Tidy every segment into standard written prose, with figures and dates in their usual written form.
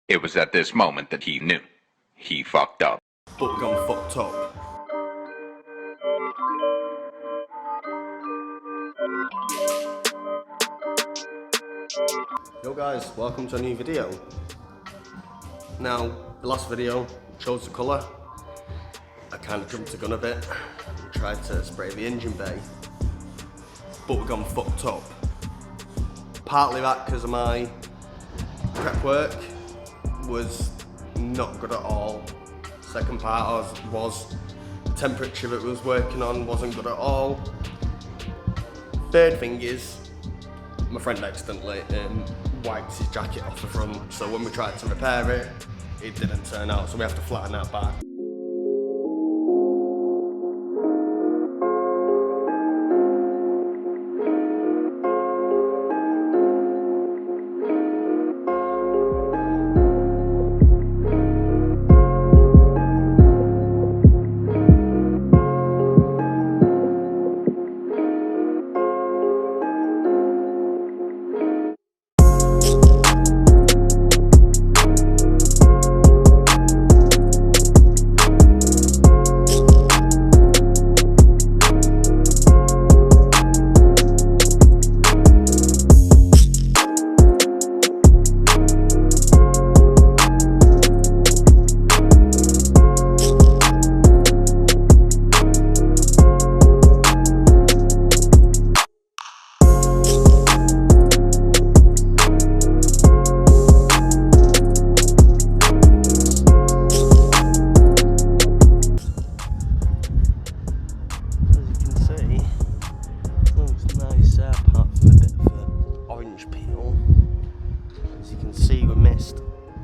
It was at this moment that he knew. He fucked up. But gone fucked up. Yo guys, welcome to a new video. Now, the last video chose the colour. I kind of jumped the gun a bit and tried to spray the engine bay, but we've gone fucked up. Partly that because of my prep work was not good at all. Second part was the temperature that we was working on wasn't good at all. Third thing is, my friend accidentally wiped his jacket off the front, so when we tried to repair it, it didn't turn out, so we have to flatten that back.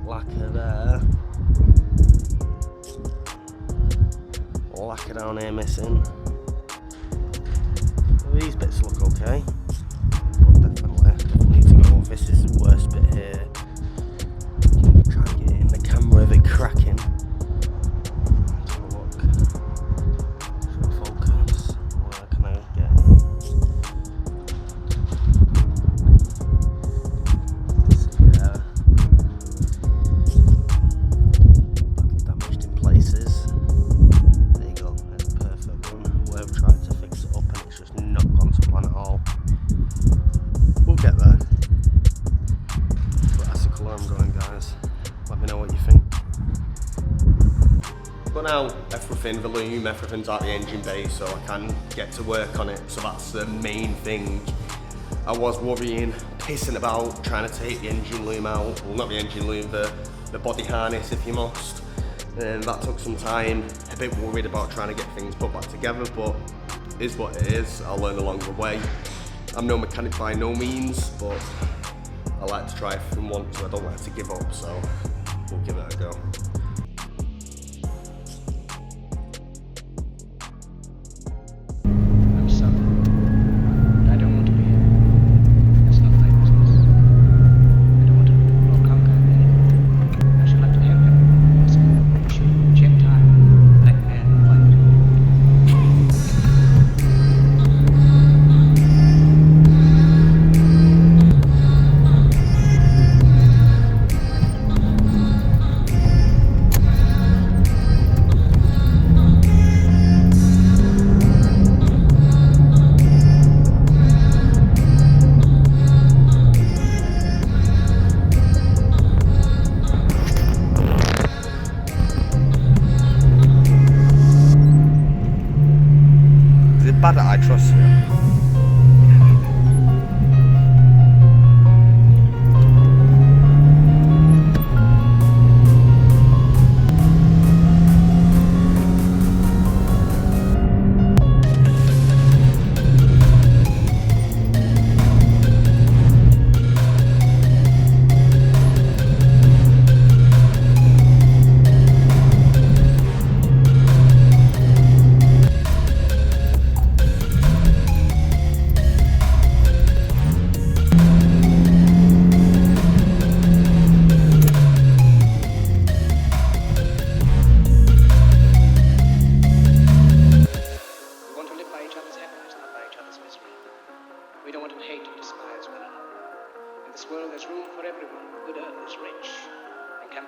Lacquer there, lacquer down here missing. These bits look okay, but definitely need to go. This is the worst bit here. Try and get it in the camera of it cracking. Let's have a look. Should focus. Where can I get it? But now everything, the loom, everything's out the engine bay, so I can get to work on it. So that's the main thing. I was worrying, pissing about trying to take the engine loom out. Well, not the engine loom, the body harness if you must. And that took some time. A bit worried about trying to get things put back together, but it is what it is. I'll learn along the way. I'm no mechanic by no means, but I like to try everything once, so I don't like to give up, so we'll give it a go. Bad that I trust you.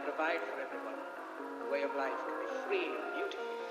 provide for everyone. The way of life can be free and beautiful.